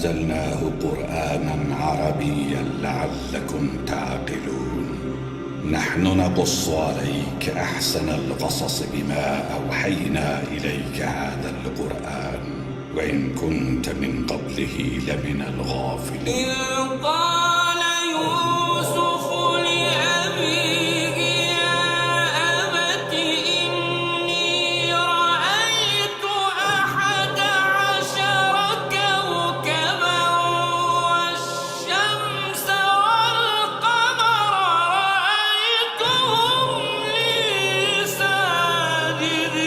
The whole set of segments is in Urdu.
أنزلناه قرآنا عربيا لعلكم تعقلون. نحن نقص عليك أحسن القصص بما أوحينا إليك هذا القرآن وإن كنت من قبله لمن الغافلين. إذ قال يوسف لأبيه يا أبت إني رأيت 11 كوكبا والشمس والقمر رأيتهم لي ساجدين.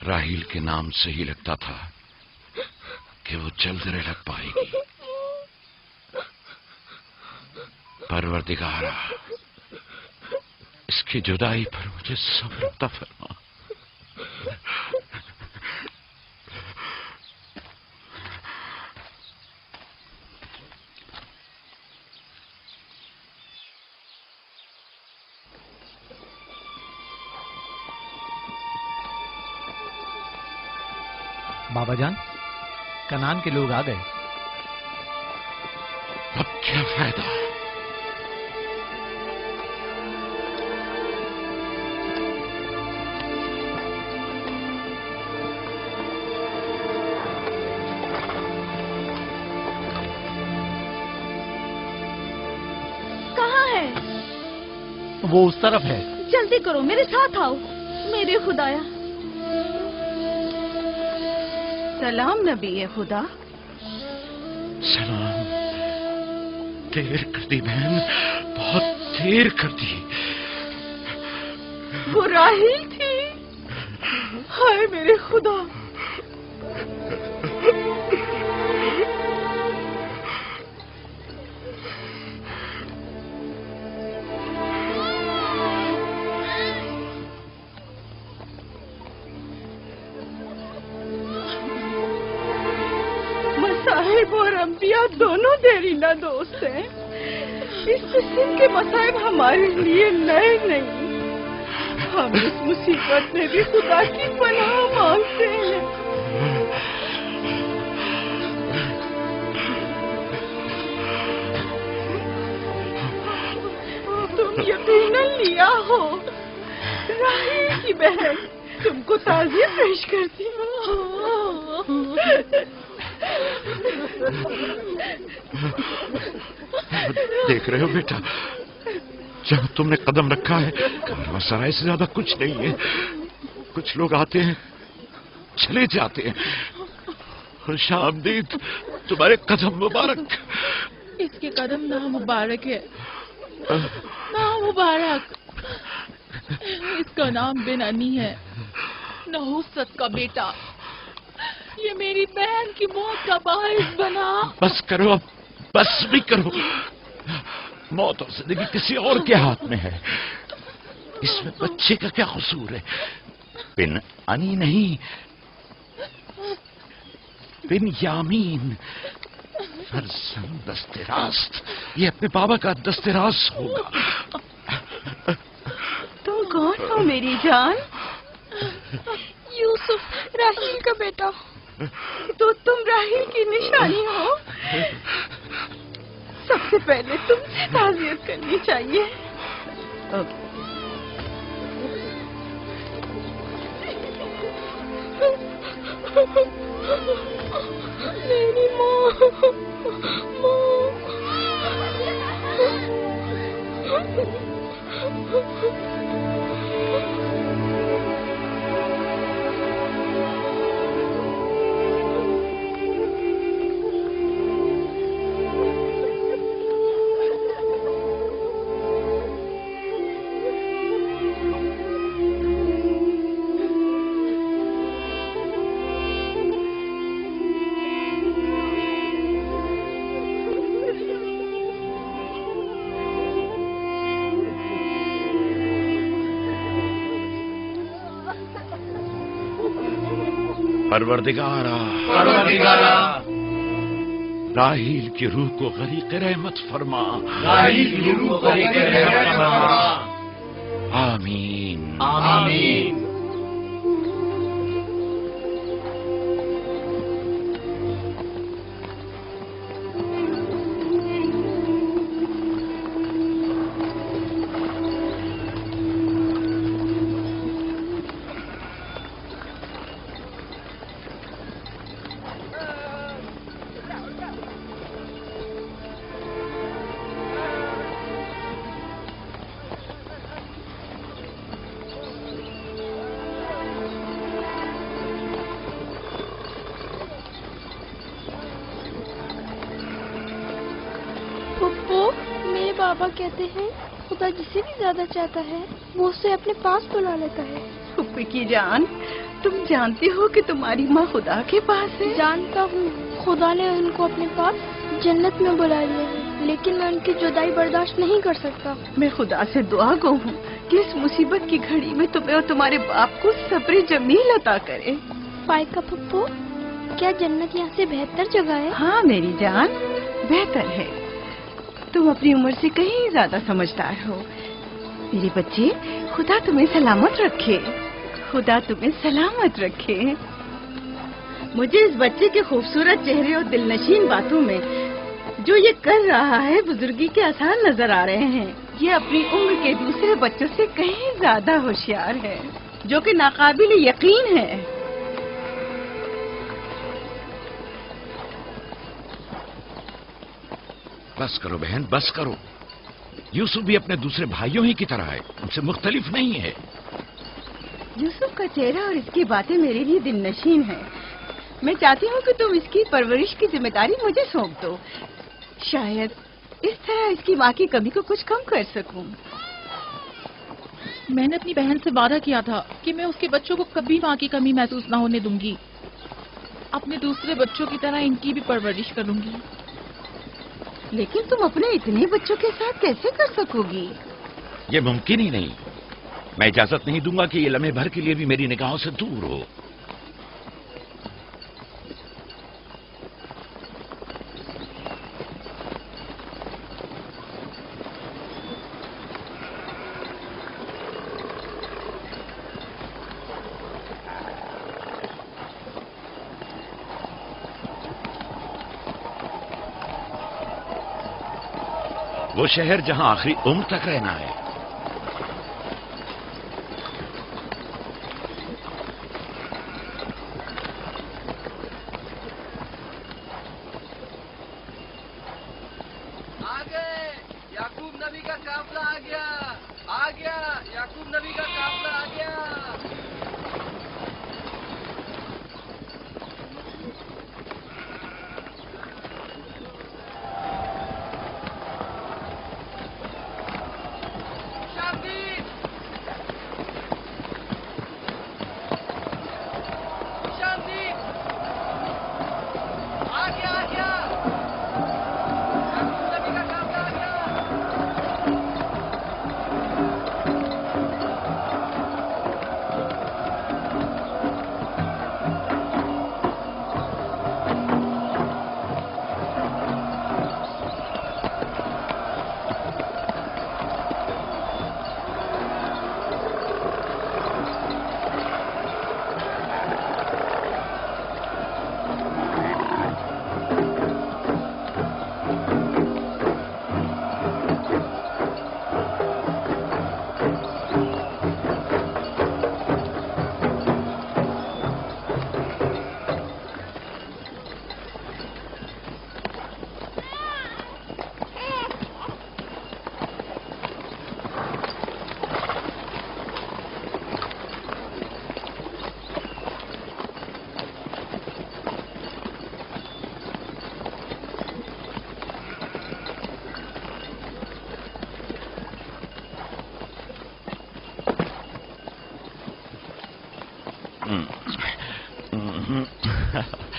راحیل کے نام سے ہی لگتا تھا کہ وہ جلد رہ پائے گی. پروردگارا اس کی جدائی پر مجھے صبر عطا فرما. بابا جان، کنعان کے لوگ آ گئے. اب کیا فائدہ؟ کہاں ہے؟ وہ اس طرف ہے. جلدی کرو، میرے ساتھ آؤ. میرے خدایا. سلام نبی خدا. سلام. دیر کر دی بہن، بہت دیر کر دی. وہ راحیل تھی. ہائے میرے خدا. انبیاء دونوں دیریلا دوست ہیں۔ اس قسم کے مصائب ہمارے لیے نئے نہیں، ہم اس مصیبت میں بھی خدا کی پناہ مانگتے ہیں۔ تم یقیناً لیا ہو، راہیل کی بہن تم کو تعزیت پیش کرتی دیکھ رہے ہو بیٹا، جب تم نے قدم رکھا ہے کارواں سرائے سے زیادہ کچھ نہیں ہے۔ کچھ لوگ آتے ہیں چلے جاتے ہیں، خوش آمدید تمہارے قدم مبارک۔ اس کے قدم نامبارک ہے، نامبارک۔ اس کا نام بن انی ہے، نحوست کا بیٹا۔ یہ میری بہن کی موت کا باعث بنا۔ بس کرو اب، بس بھی کرو۔ موت اور زندگی کسی اور کے ہاتھ میں ہے، اس میں بچے کا کیا قصور ہے؟ بن انی نہیں، بن یامین، فرزند دست راست۔ یہ اپنے بابا کا دست راست ہوگا۔ تم کون ہو میری جان؟ یوسف، راہیل کا بیٹا۔ تو تم راہیل کی نشانی ہو؟ سب سے پہلے تم سے تعزیت کرنی چاہیے۔ میری ماں، پروردگارا، راہیل کی روح کو غریق رحمت فرما، آمین آمین۔ بابا کہتے ہیں خدا جسے بھی زیادہ چاہتا ہے وہ اسے اپنے پاس بلا لیتا ہے۔ پھپھی کی جان، تم جانتی ہو کہ تمہاری ماں خدا کے پاس ہے؟ جانتا ہوں، خدا نے ان کو اپنے پاس جنت میں بلا لیا ہے، لیکن میں ان کی جدائی برداشت نہیں کر سکتا۔ میں خدا سے دعا گو ہوں کہ اس مصیبت کی گھڑی میں تمہیں اور تمہارے باپ کو صبر جمیل عطا کرے۔ فائقہ پھپھو، کیا جنت یہاں سے بہتر جگہ ہے؟ ہاں میری جان، بہتر ہے۔ تم اپنی عمر سے کہیں زیادہ سمجھدار ہو۔ میرے بچے، خدا تمہیں سلامت رکھے، خدا تمہیں سلامت رکھے۔ مجھے اس بچے کے خوبصورت چہرے اور دلنشین باتوں میں جو یہ کر رہا ہے بزرگی کے آثار نظر آ رہے ہیں۔ یہ اپنی عمر کے دوسرے بچوں سے کہیں زیادہ ہوشیار ہے، جو کہ ناقابل یقین ہے۔ بس کرو بہن، بس کرو۔ یوسف بھی اپنے دوسرے بھائیوں ہی کی طرح ہے، ان سے مختلف نہیں ہے۔ یوسف کا چہرہ اور اس کی باتیں میرے لیے دل نشین ہیں۔ میں چاہتی ہوں کہ تم اس کی پرورش کی ذمہ داری مجھے سونپ دو، شاید اس طرح اس کی ماں کی کمی کو کچھ کم کر سکوں۔ میں نے اپنی بہن سے وعدہ کیا تھا کہ میں اس کے بچوں کو کبھی ماں کی کمی محسوس نہ ہونے دوں گی، اپنے دوسرے بچوں کی طرح ان کی بھی پرورش کروں گی۔ لیکن تم اپنے اتنے بچوں کے ساتھ کیسے کر سکو گی؟ یہ ممکن ہی نہیں۔ میں اجازت نہیں دوں گا کہ یہ لمحے بھر کے لیے بھی میری نگاہوں سے دور ہو۔ وہ شہر جہاں آخری عمر تک رہنا ہے. یعقوب نبی کا قافلہ آ گیا یعقوب نبی کا قافلہ آ گیا.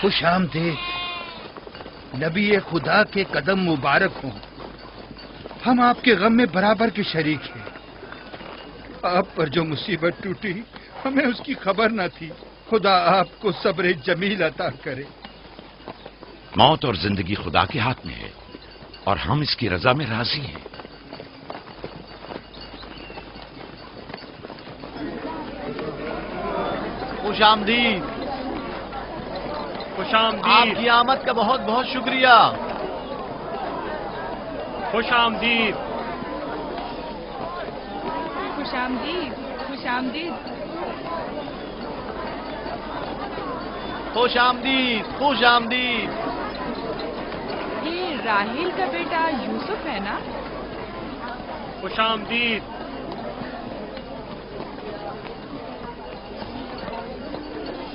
خوش آمدید. نبی خدا کے قدم مبارک ہوں. ہم آپ کے غم میں برابر کے شریک ہیں. آپ پر جو مصیبت ٹوٹی ہمیں اس کی خبر نہ تھی. خدا آپ کو صبر جمیل عطا کرے. موت اور زندگی خدا کے ہاتھ میں ہے اور ہم اس کی رضا میں راضی ہیں. خوش آمدید. خوش آمدید. آپ کی آمد کا بہت بہت شکریہ. خوش آمدید. خوش آمدید. خوش آمدید. خوش آمدید. خوش آمدید. یہ راہیل کا بیٹا یوسف ہے نا؟ خوش آمدید.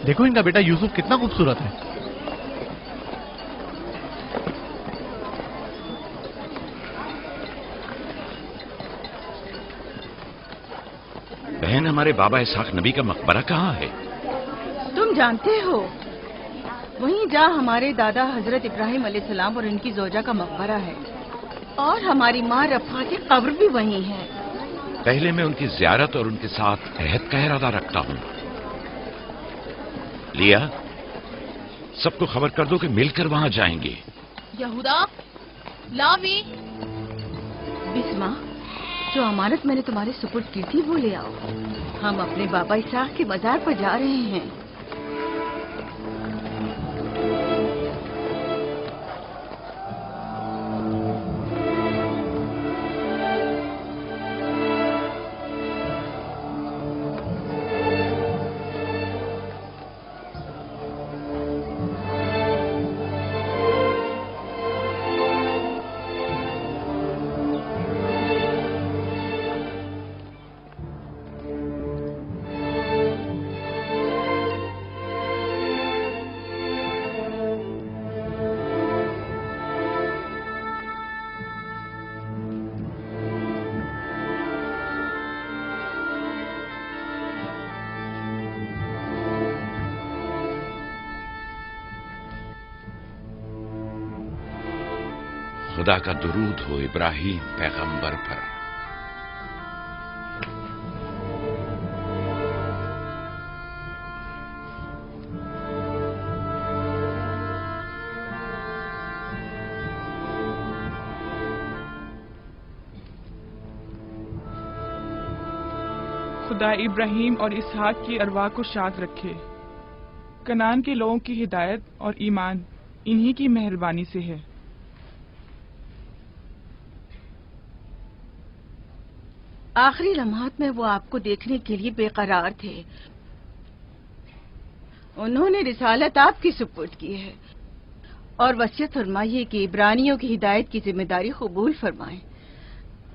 دیکھو ان کا بیٹا یوسف کتنا خوبصورت ہے. بہن، ہمارے بابا اسحاق نبی کا مقبرہ کہاں ہے؟ تم جانتے ہو وہیں جہاں ہمارے دادا حضرت ابراہیم علیہ السلام اور ان کی زوجہ کا مقبرہ ہے، اور ہماری ماں رفا کی قبر بھی وہیں ہے. پہلے میں ان کی زیارت اور ان کے ساتھ عہد کا ارادہ رکھتا ہوں. لیا، سب کو خبر کر دو کہ مل کر وہاں جائیں گے. یہودا، لاوی، بسما، جو امانت میں نے تمہارے سپرد کی تھی وہ لے آؤ. ہم اپنے بابا اسحاق کے مزار پر جا رہے ہیں. خدا کا درود ہو ابراہیم پیغمبر پر. خدا ابراہیم اور اسحاق کی ارواح کو شاد رکھے. کنعان کے لوگوں کی ہدایت اور ایمان انہی کی مہربانی سے ہے. آخری لمحات میں وہ آپ کو دیکھنے کے لیے بے قرار تھے. انہوں نے رسالت آپ کی سپرد کی ہے اور وصیت فرمائیے کہ عبرانیوں کی ہدایت کی ذمہ داری قبول فرمائیں.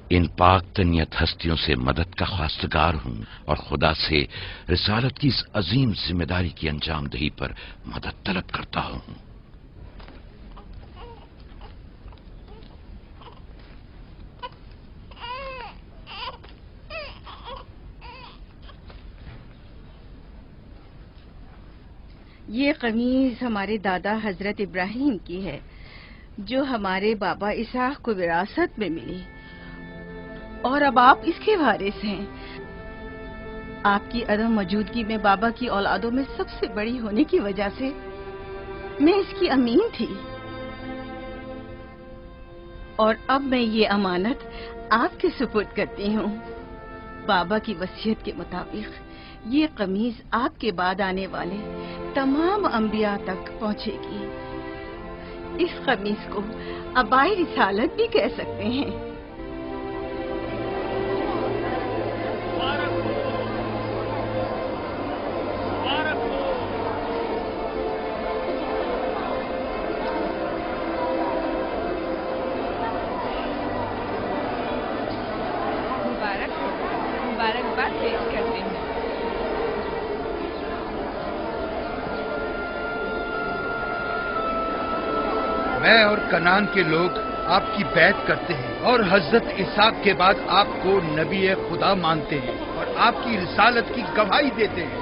ان پاک تنیت ہستیوں سے مدد کا خواستگار ہوں اور خدا سے رسالت کی اس عظیم ذمہ داری کی انجام دہی پر مدد طلب کرتا ہوں. یہ قمیض ہمارے دادا حضرت ابراہیم کی ہے جو ہمارے بابا اسحاق کو وراثت میں ملی اور اب آپ اس کے وارث ہیں. آپ کی عدم موجودگی میں بابا کی اولادوں میں سب سے بڑی ہونے کی وجہ سے میں اس کی امین تھی اور اب میں یہ امانت آپ کے سپرد کرتی ہوں. بابا کی وصیت کے مطابق یہ قمیض آپ کے بعد آنے والے تمام انبیاء تک پہنچے گی. اس قمیض کو عبائے رسالت بھی کہہ سکتے ہیں. مبارکباد پیش کرتے ہیں. میں اور کنان کے لوگ آپ کی بیعت کرتے ہیں اور حضرت اسحاق کے بعد آپ کو نبی خدا مانتے ہیں اور آپ کی رسالت کی گواہی دیتے ہیں.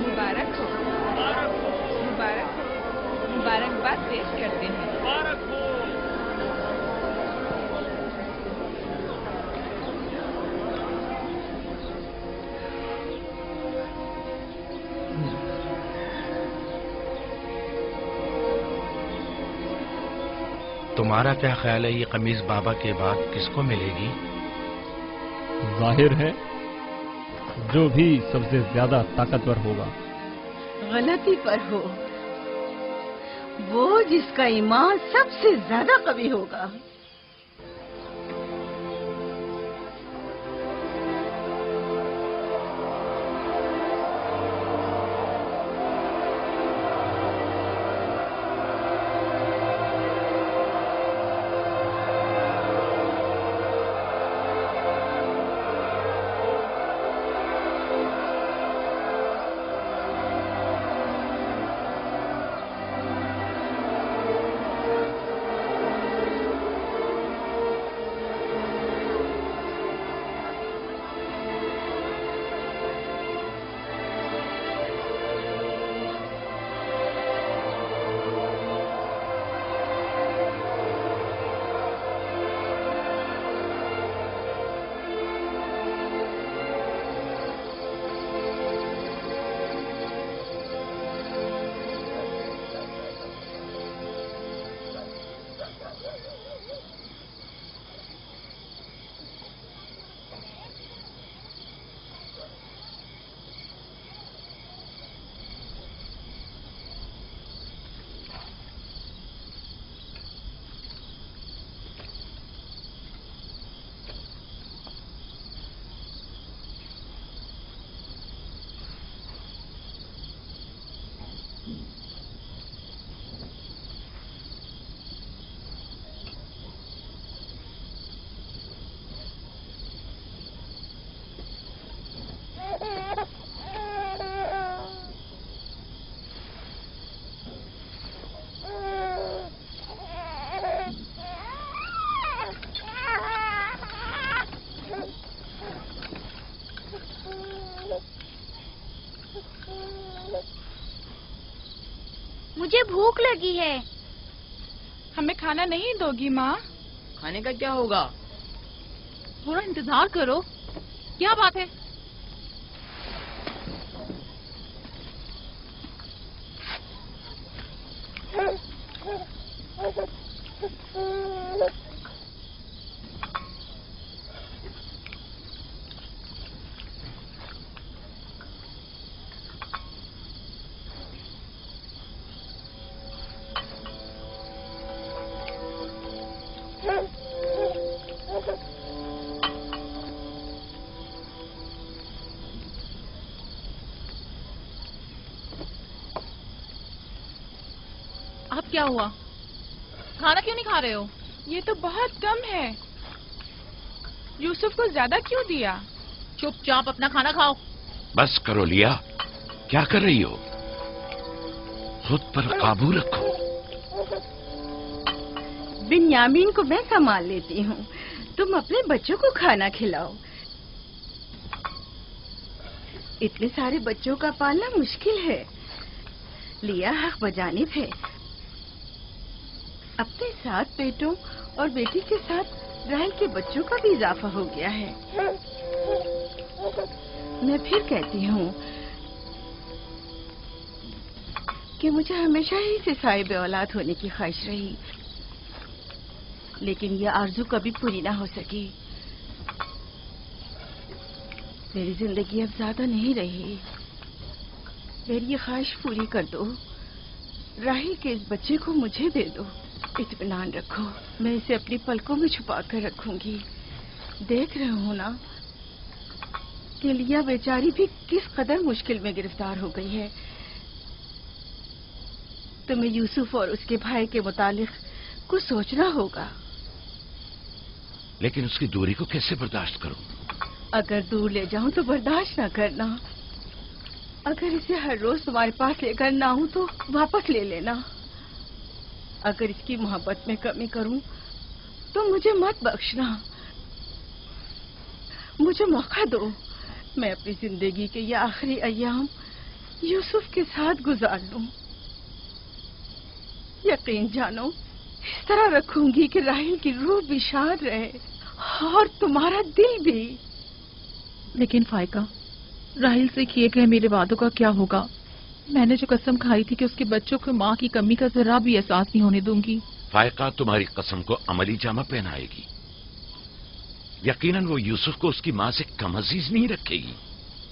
مبارک ہو. مبارکباد پیش کرتے ہیں. تمہارا کیا خیال ہے یہ قمیض بابا کے بعد کس کو ملے گی؟ ظاہر ہے جو بھی سب سے زیادہ طاقتور ہوگا. غلطی پر ہو وہ جس کا ایمان سب سے زیادہ قوی ہوگا. مجھے بھوک لگی ہے. ہمیں کھانا نہیں دو گی ماں؟ کھانے کا کیا ہوگا؟ تھوڑا انتظار کرو. کیا بات ہے؟ کیا ہوا؟ کھانا کیوں نہیں کھا رہے ہو؟ یہ تو بہت کم ہے. یوسف کو زیادہ کیوں دیا؟ چپ چاپ اپنا کھانا کھاؤ. بس کرو لیا، کیا کر رہی ہو؟ خود پر قابو رکھو. بنیامین کو میں سنبھال لیتی ہوں، تم اپنے بچوں کو کھانا کھلاؤ. اتنے سارے بچوں کا پالنا مشکل ہے. لیا حق بجانب ہے. اپنے 7 بیٹوں اور بیٹی کے ساتھ راہیل کے بچوں کا بھی اضافہ ہو گیا ہے. میں پھر کہتی ہوں کہ مجھے ہمیشہ ہی سے صاحب اولاد ہونے کی خواہش رہی، لیکن یہ آرزو کبھی پوری نہ ہو سکی. میری زندگی اب زیادہ نہیں رہی. میری یہ خواہش پوری کر دو. راہیل کے اس بچے کو مجھے دے دو. اطمینان رکھو، میں اسے اپنی پلکوں میں چھپا کر رکھوں گی. دیکھ رہے ہوں نا کہ لیا بیچاری بھی کس قدر مشکل میں گرفتار ہو گئی ہے. تمہیں یوسف اور اس کے بھائی کے متعلق کچھ سوچنا ہوگا. لیکن اس کی دوری کو کیسے برداشت کروں؟ اگر دور لے جاؤں تو برداشت نہ کرنا. اگر اسے ہر روز تمہارے پاس لے کر نہ ہوں تو واپس لے لینا. اگر اس کی محبت میں کمی کروں تو مجھے مت بخشنا. مجھے موقع دو، میں اپنی زندگی کے یہ آخری ایام یوسف کے ساتھ گزار لوں. یقین جانو اس طرح رکھوں گی کہ راہیل کی روح بھی شاد رہے اور تمہارا دل بھی. لیکن فائقہ، راہیل سے کیے گئے میرے وعدوں کا کیا ہوگا؟ میں نے جو قسم کھائی تھی کہ اس کے بچوں کو ماں کی کمی کا ذرا بھی احساس نہیں ہونے دوں گی. فائقہ تمہاری قسم کو عملی جامہ پہنائے گی. یقیناً وہ یوسف کو اس کی ماں سے کم عزیز نہیں رکھے گی.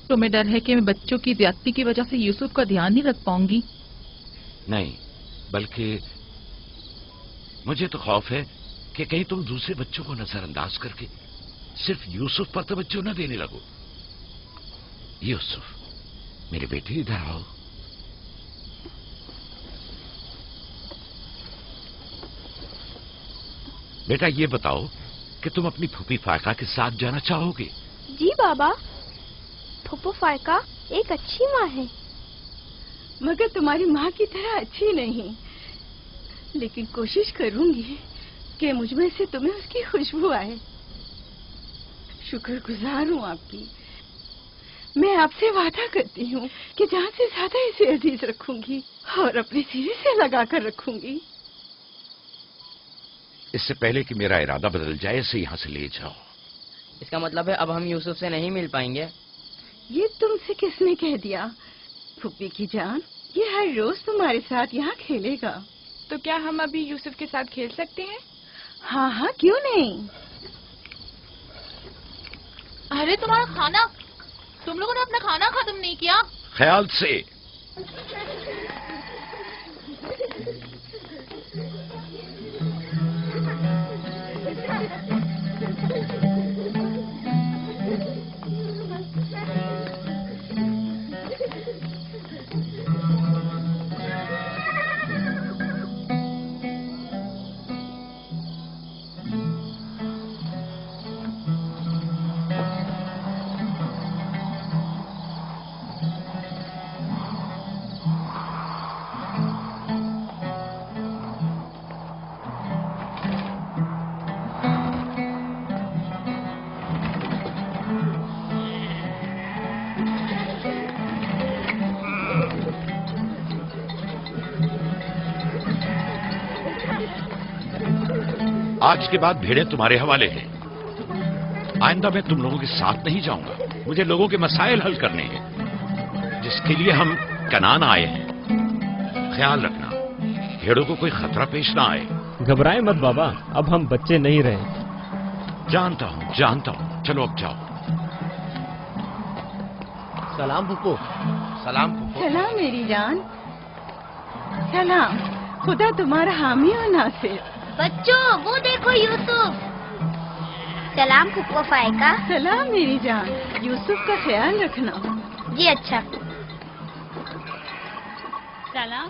تمہیں ڈر ہے کہ میں بچوں کی زیادتی کی وجہ سے یوسف کا دھیان نہیں رکھ پاؤں گی؟ نہیں، بلکہ مجھے تو خوف ہے کہ کہیں تم دوسرے بچوں کو نظر انداز کر کے صرف یوسف پر توجہ نہ دینے لگو. یوسف میرے بیٹے ادھر آؤ. بیٹا یہ بتاؤ کہ تم اپنی پھوپھی فائقہ کے ساتھ جانا چاہو گے؟ جی بابا، پھوپھو فائقہ ایک اچھی ماں ہے. مگر تمہاری ماں کی طرح اچھی نہیں، لیکن کوشش کروں گی کہ مجھ میں سے تمہیں اس کی خوشبو آئے. شکر گزار ہوں آپ کی. میں آپ سے وعدہ کرتی ہوں کہ جان سے زیادہ اسے عزیز رکھوں گی اور اپنے سینے سے لگا کر رکھوں گی. اس سے پہلے کہ میرا ارادہ بدل جائے اسے یہاں سے لے جاؤ. اس کا مطلب ہے اب ہم یوسف سے نہیں مل پائیں گے؟ یہ تم سے کس نے کہہ دیا؟ پھوپھی کی جان، یہ ہر روز تمہارے ساتھ یہاں کھیلے گا. تو کیا ہم ابھی یوسف کے ساتھ کھیل سکتے ہیں؟ ہاں ہاں، کیوں نہیں. ارے تمہارا کھانا، تم لوگوں نے اپنا کھانا ختم نہیں کیا؟ خیال سے. آج کے بعد بھیڑیں تمہارے حوالے ہیں. آئندہ میں تم لوگوں کے ساتھ نہیں جاؤں گا. مجھے لوگوں کے مسائل حل کرنے ہیں جس کے لیے ہم کنعان آئے ہیں. خیال رکھنا بھیڑوں کو کوئی خطرہ پیش نہ آئے. گھبرائے مت بابا، اب ہم بچے نہیں رہے. جانتا ہوں. چلو اب جاؤ. سلام پھپھو. سلام پھپھو. سلام میری جان. سلام. خدا تمہارا حامی اور ناصر. بچوں وہ دیکھو یوسف. سلام پھپھو فائقہ. سلام میری جان. یوسف کا خیال رکھنا. جی اچھا. سلام.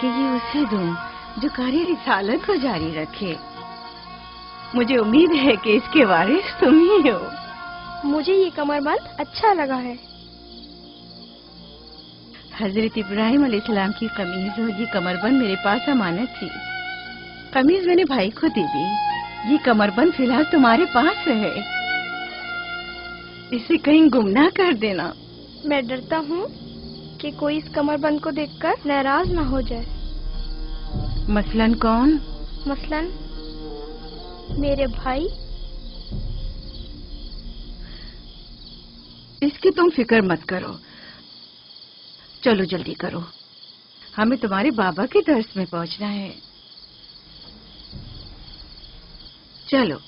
کہ یہ اسے دوں جو کاری رسالت کو جاری رکھے. مجھے امید ہے کہ اس کے وارث تم ہی ہو. مجھے یہ کمربند اچھا لگا ہے. حضرت ابراہیم علیہ السلام کی قمیض اور یہ کمربند میرے پاس امانت تھی. قمیض میں نے بھائی کو دے دی. یہ کمربند فی الحال تمہارے پاس رہے. اسے کہیں گم نہ کر دینا. میں ڈرتا ہوں کہ کوئی اس کمربند کو دیکھ کر ناراض نہ ہو جائے. مثلاً کون؟ مثلاً میرے بھائی. اس کی تم فکر مت کرو. چلو جلدی کرو، ہمیں تمہارے بابا کے درس میں پہنچنا ہے. چلو.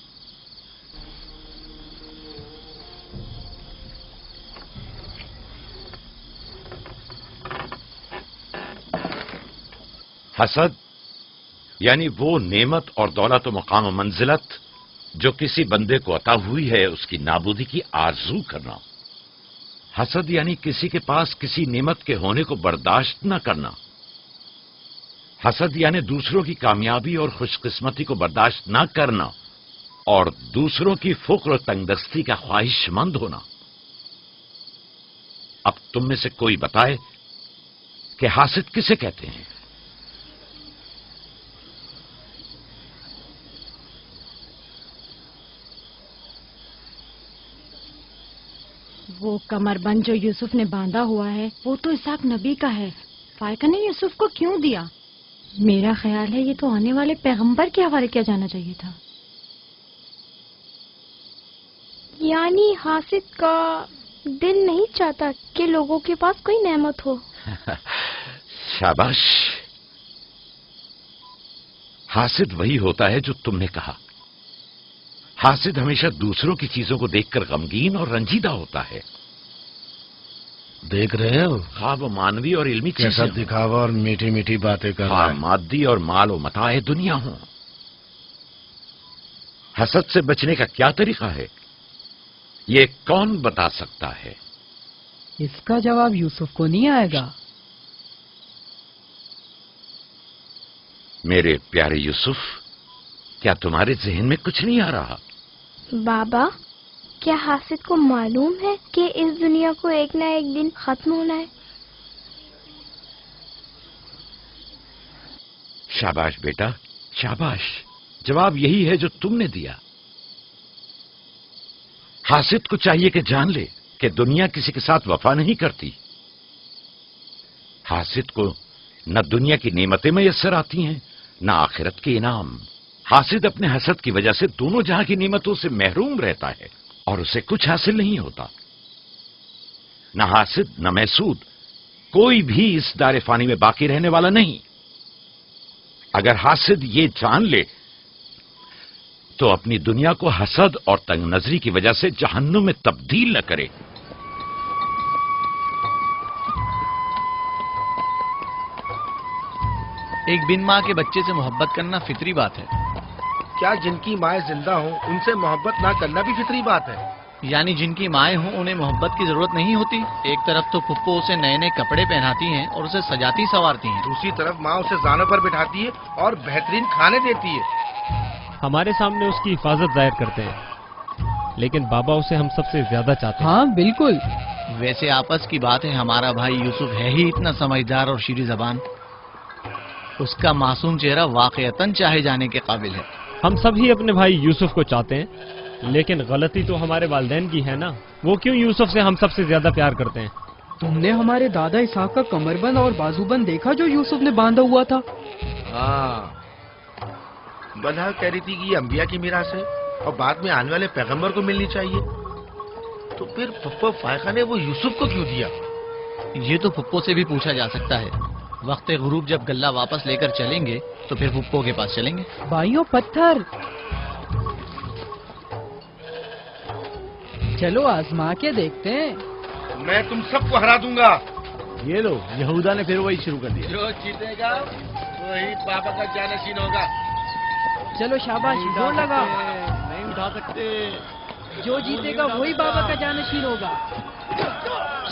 حسد یعنی وہ نعمت اور دولت و مقام و منزلت جو کسی بندے کو عطا ہوئی ہے اس کی نابودی کی آرزو کرنا. حسد یعنی کسی کے پاس کسی نعمت کے ہونے کو برداشت نہ کرنا. حسد یعنی دوسروں کی کامیابی اور خوش قسمتی کو برداشت نہ کرنا اور دوسروں کی فقر و تنگدستی کا خواہش مند ہونا. اب تم میں سے کوئی بتائے کہ حاسد کسے کہتے ہیں؟ وہ کمربند جو یوسف نے باندھا ہوا ہے وہ تو اسحاق نبی کا ہے. فائقہ نے یوسف کو کیوں دیا؟ میرا خیال ہے یہ تو آنے والے پیغمبر کے حوالے کیا جانا چاہیے تھا. یعنی حاسد کا دل نہیں چاہتا کہ لوگوں کے پاس کوئی نعمت ہو. شاباش. حاسد وہی ہوتا ہے جو تم نے کہا. حاسد ہمیشہ دوسروں کی چیزوں کو دیکھ کر غمگین اور رنجیدہ ہوتا ہے. دیکھ رہے ہو خواب و مانوی اور علمی کیسا چیزیں دکھاوا اور میٹھی میٹھی باتیں کر رہا ہے. مادی اور مال و متاع دنیا ہوں. حسد سے بچنے کا کیا طریقہ ہے یہ کون بتا سکتا ہے؟ اس کا جواب یوسف کو نہیں آئے گا. میرے پیارے یوسف، کیا تمہارے ذہن میں کچھ نہیں آ رہا؟ بابا، کیا حاسد کو معلوم ہے کہ اس دنیا کو ایک نہ ایک دن ختم ہونا ہے؟ شاباش بیٹا، شاباش. جواب یہی ہے جو تم نے دیا. حاسد کو چاہیے کہ جان لے کہ دنیا کسی کے ساتھ وفا نہیں کرتی. حاسد کو نہ دنیا کی نعمتیں میسر آتی ہیں نہ آخرت کے انعام. حاسد اپنے حسد کی وجہ سے دونوں جہاں کی نعمتوں سے محروم رہتا ہے اور اسے کچھ حاصل نہیں ہوتا. نہ حاسد نہ محسود کوئی بھی اس دار فانی میں باقی رہنے والا نہیں. اگر حاسد یہ جان لے تو اپنی دنیا کو حسد اور تنگ نظری کی وجہ سے جہنم میں تبدیل نہ کرے. ایک بن ماں کے بچے سے محبت کرنا فطری بات ہے. کیا جن کی مائیں زندہ ہوں ان سے محبت نہ کرنا بھی فطری بات ہے؟ یعنی جن کی مائیں ہوں انہیں محبت کی ضرورت نہیں ہوتی. ایک طرف تو پھپھو اسے نئے نئے کپڑے پہناتی ہیں اور اسے سجاتی سنوارتی ہیں، دوسری طرف ماں اسے زانوں پر بٹھاتی ہے اور بہترین کھانے دیتی ہے. ہمارے سامنے اس کی حفاظت ظاہر کرتے ہیں لیکن بابا اسے ہم سب سے زیادہ چاہتے ہیں. ہاں بالکل. ویسے آپس کی بات ہے ہمارا بھائی یوسف ہے ہی اتنا سمجھدار اور شیریں زبان. اس کا معصوم چہرہ واقعتاً چاہے جانے کے قابل ہے. ہم سب ہی اپنے بھائی یوسف کو چاہتے ہیں لیکن غلطی تو ہمارے والدین کی ہے نا. وہ کیوں یوسف سے ہم سب سے زیادہ پیار کرتے ہیں؟ تم نے ہمارے دادا اسحاق کا کمربند اور بازوبند دیکھا جو یوسف نے باندھا ہوا تھا؟ ہاں، بلہا کہہ رہی تھی کہ یہ انبیاء کی میراث ہے اور بعد میں آنے والے پیغمبر کو ملنی چاہیے. تو پھر پھپھو فائقہ نے وہ یوسف کو کیوں دیا؟ یہ تو پھپھو سے بھی پوچھا جا سکتا ہے. وقت غروب جب غلہ واپس لے کر چلیں گے تو پھر پھپھو کے پاس چلیں گے. بھائیوں پتھر، چلو آزما کے دیکھتے ہیں. میں تم سب کو ہرا دوں گا. یہ لو، یہودا نے پھر وہی شروع کر دیا. جو جیتے گا وہی بابا کا جانشین ہوگا. چلو شاباش، زور لگا. نہیں اٹھا سکتے. جو جیتے گا وہی بابا کا جانشین ہوگا.